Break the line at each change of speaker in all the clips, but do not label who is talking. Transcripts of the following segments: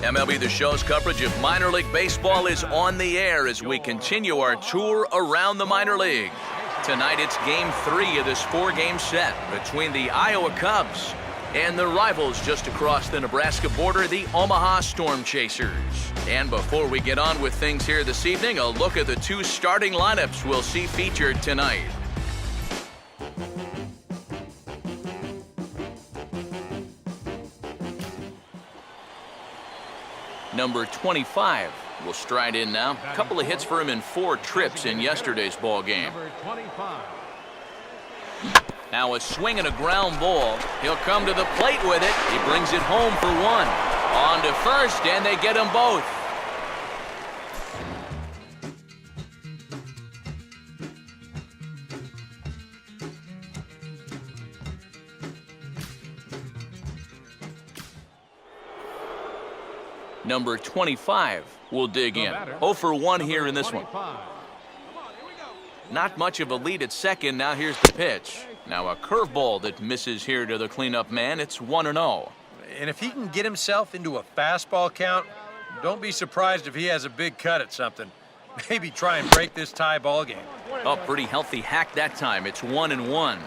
MLB The Show's coverage of minor league baseball is on the air as we continue our tour around the minor league. Tonight it's Game 3 of this 4-game set between the Iowa Cubs and the rivals just across the Nebraska border, the Omaha Storm Chasers. And before we get on with things here this evening, a look at the two starting lineups we'll see featured tonight. Number 25 will stride in now. A couple of hits for him in 4 trips in yesterday's ball game. Now a swing and a ground ball. He'll come to the plate with it. He brings it home for 1. On to first, and they get them both. Number 25 will dig in. 0 for 1 here in this one. Not much of a lead at second. Now here's the pitch. Now a curveball that misses here to the cleanup man. It's 1-0.
And if he can get himself into a fastball count, don't be surprised if he has a big cut at something. Maybe try and break this tie ball game.
Oh, pretty healthy hack that time. It's 1-1.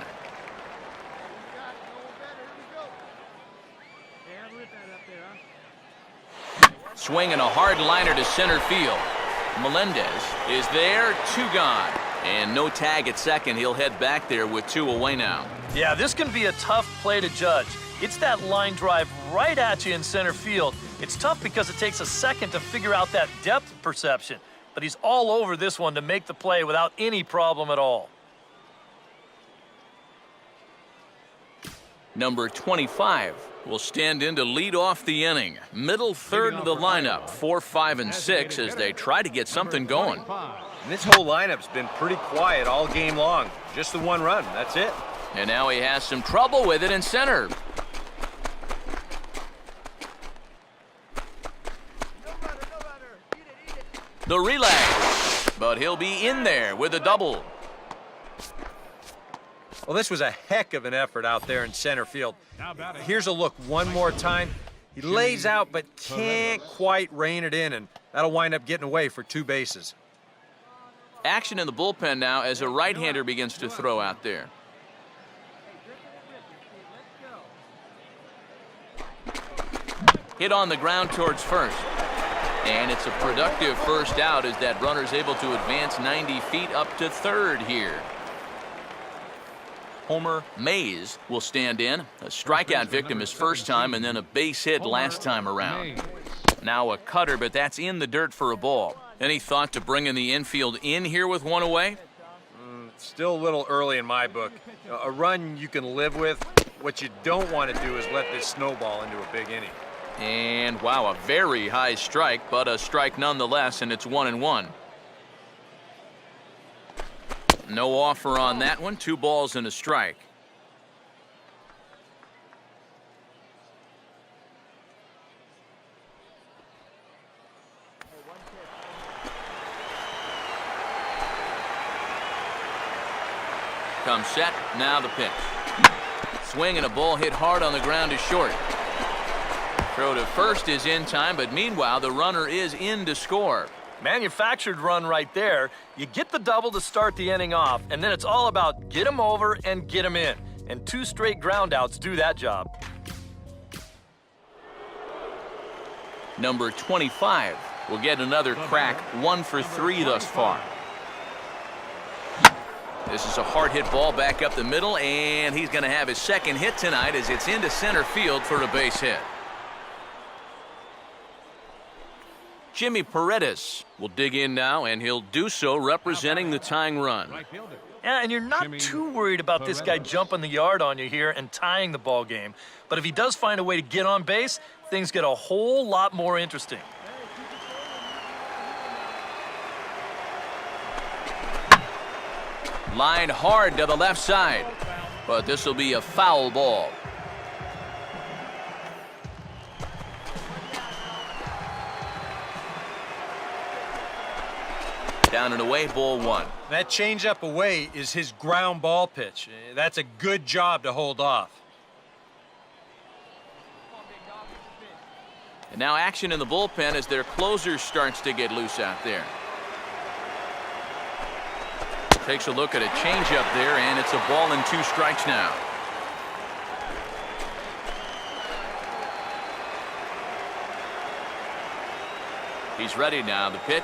Swing and a hard liner to center field. Melendez is there, 2 gone. And no tag at second. He'll head back there with 2 away now.
Yeah, this can be a tough play to judge. It's that line drive right at you in center field. It's tough because it takes a second to figure out that depth perception. But he's all over this one to make the play without any problem at all.
Number 25 will stand in to lead off the inning. Middle third of the lineup, 4, 5, and 6 as they try to get something going.
And this whole lineup's been pretty quiet all game long. Just the 1 run, that's it.
And now he has some trouble with it in center. The relay, but he'll be in there with a double.
Well, this was a heck of an effort out there in center field. Here's a look one more time. He lays out but can't quite rein it in, and that'll wind up getting away for 2 bases.
Action in the bullpen now as a right-hander begins to throw out there. Hit on the ground towards first. And it's a productive first out as that runner's able to advance 90 feet up to third here. Homer Mays will stand in. A strikeout victim his first time and then a base hit last time around. Now a cutter, but that's in the dirt for a ball. Any thought to bringing the infield in here with 1 away?
Still a little early in my book. A run you can live with. What you don't want to do is let this snowball into a big inning.
And wow, a very high strike, but a strike nonetheless, and it's 1-1. No offer on that one. 2 balls and a strike. Comes set. Now the pitch. Swing and a ball hit hard on the ground to short. Throw to first is in time, but meanwhile the runner is in to score.
Manufactured run right there. You get the double to start the inning off, and then it's all about get him over and get him in. And 2 straight groundouts do that job.
Number 25 will get another crack, 1 for 3 thus far. This is a hard hit ball back up the middle, and he's going to have his second hit tonight as it's into center field for a base hit. Jimmy Paredes will dig in now, and he'll do so representing the tying run.
Yeah, and you're not too worried about this guy jumping the yard on you here and tying the ball game. But if he does find a way to get on base, things get a whole lot more interesting.
Line hard to the left side, but this will be a foul ball. Down and away, ball 1.
That changeup away is his ground ball pitch. That's a good job to hold off.
And now action in the bullpen as their closer starts to get loose out there. Takes a look at a changeup there, and it's a ball and 2 strikes now. He's ready now. The pitch.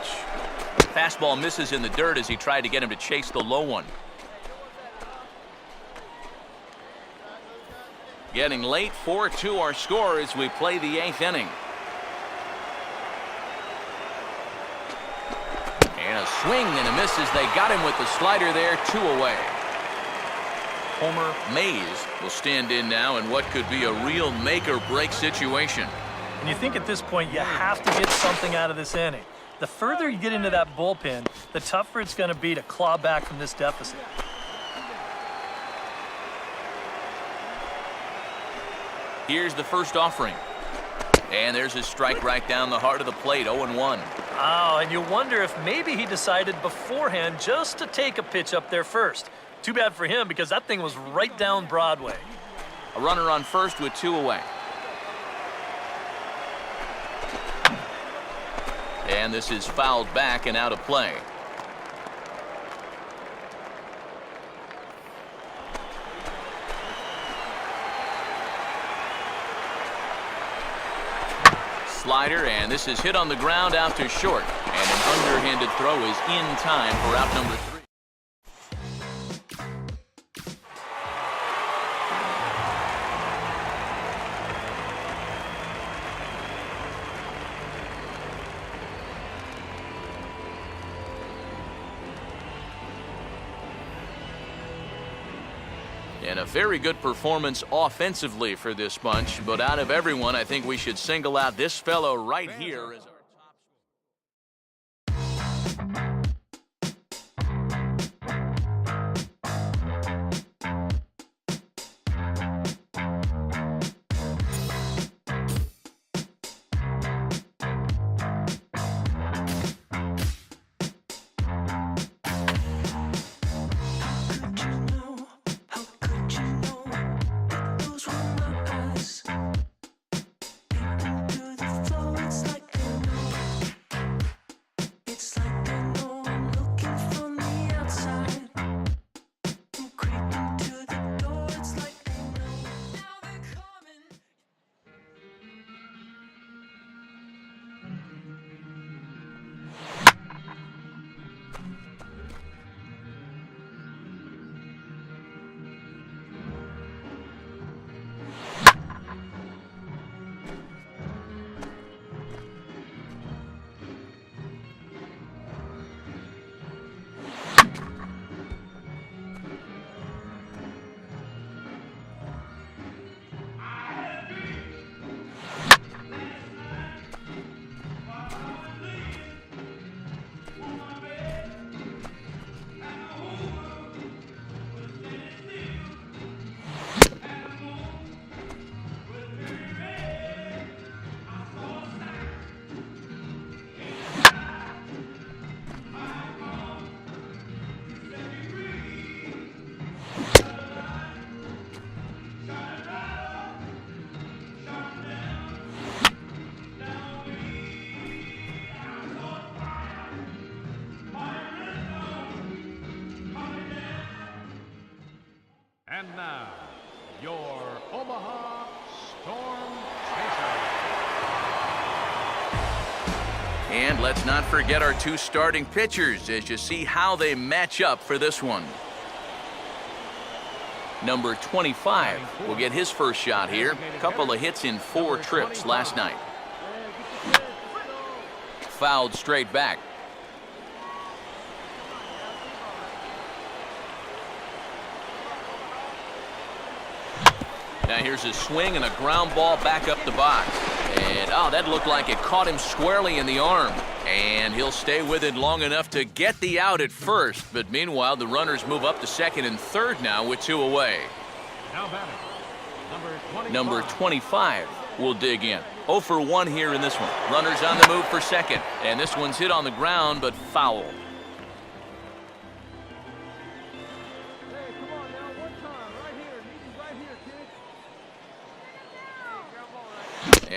Fastball misses in the dirt as he tried to get him to chase the low one. Getting late, 4-2 our score as we play the 8th inning. And a swing and a miss as they got him with the slider there, 2 away. Homer Mays will stand in now in what could be a real make-or-break situation.
And you think at this point you have to get something out of this inning. The further you get into that bullpen, the tougher it's going to be to claw back from this deficit.
Here's the first offering. And there's a strike right down the heart of the plate, 0-1.
Oh, and you wonder if maybe he decided beforehand just to take a pitch up there first. Too bad for him because that thing was right down Broadway.
A runner on first with 2 away. And this is fouled back and out of play. Slider, and this is hit on the ground out to short. And an underhanded throw is in time for out number 3. And a very good performance offensively for this bunch, but out of everyone, I think we should single out this fellow right here as our top.
And now, your Omaha Storm Chasers.
And let's not forget our 2 starting pitchers as you see how they match up for this one. Number 25 will get his first shot here. A couple of hits in 4 trips last night. Fouled straight back. Now here's a swing and a ground ball back up the box. And, oh, that looked like it caught him squarely in the arm. And he'll stay with it long enough to get the out at first. But meanwhile, the runners move up to second and third now with 2 away.
Now batting,
Number 25 will dig in. 0 for 1 here in this one. Runners on the move for second. And this one's hit on the ground, but foul.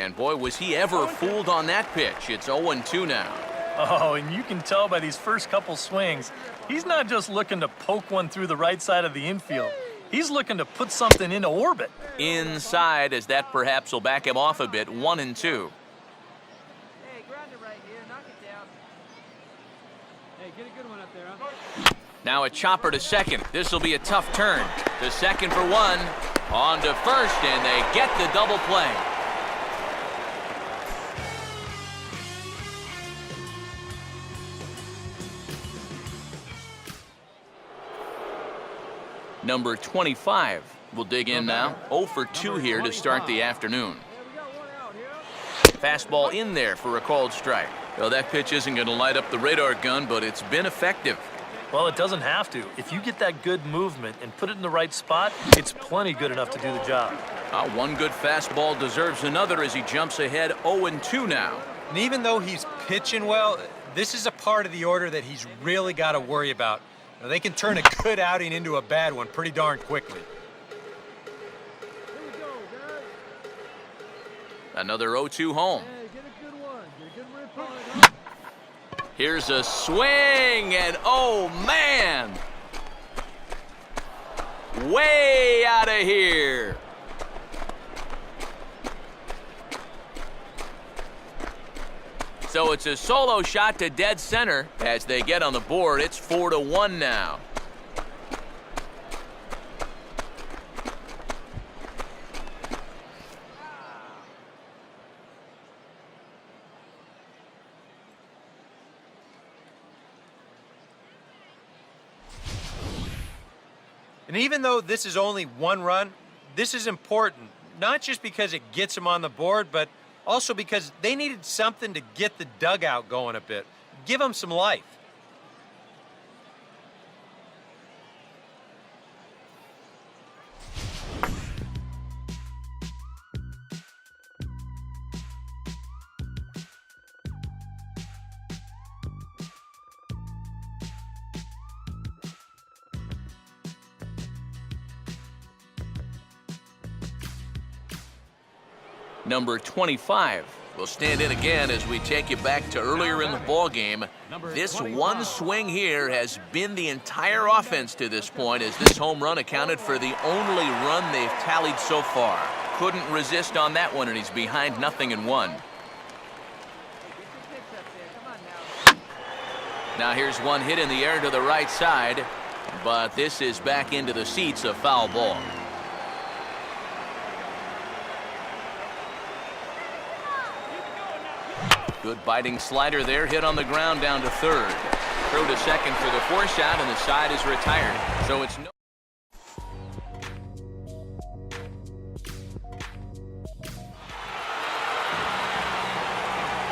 And boy, was he ever fooled on that pitch. It's 0-2 now.
Oh, and you can tell by these first couple swings, he's not just looking to poke one through the right side of the infield. He's looking to put something into orbit.
Inside, as that perhaps will back him off a bit, 1-2.
Hey, ground it right here. Knock it down.
Hey, get a good one up there, huh?
Now a chopper to second. This will be a tough turn. To second for one. On to first, and they get the double play. Number 25 will dig in now. 0 for 2 here to start the afternoon. Fastball in there for a called strike. Well, that pitch isn't going to light up the radar gun, but it's been effective.
Well, it doesn't have to. If you get that good movement and put it in the right spot, it's plenty good enough to do the job.
One good fastball deserves another as he jumps ahead 0-2 now.
And even though he's pitching well, this is a part of the order that he's really got to worry about. Now, they can turn a good outing into a bad one pretty darn quickly.
Another 0-2 home.
Hey, get a good one. Get a good rip on it, huh?
Here's a swing, and oh man! Way out of here. So it's a solo shot to dead center. As they get on the board, it's 4-1 now.
And even though this is only one run, this is important, not just because it gets them on the board, but also because they needed something to get the dugout going a bit, give them some life.
Number 25 will stand in again as we take you back to earlier in the ball game. This one swing here has been the entire offense to this point, as this home run accounted for the only run they've tallied so far. Couldn't resist on that one, and he's behind 0-1. Now here's one hit in the air to the right side, but this is back into the seats, a foul ball. Good biting slider there, hit on the ground down to third. Throw to second for the force out, and the side is retired. So it's no.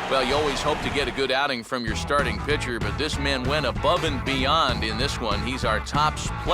Well, you always hope to get a good outing from your starting pitcher, but this man went above and beyond in this one. He's our top player.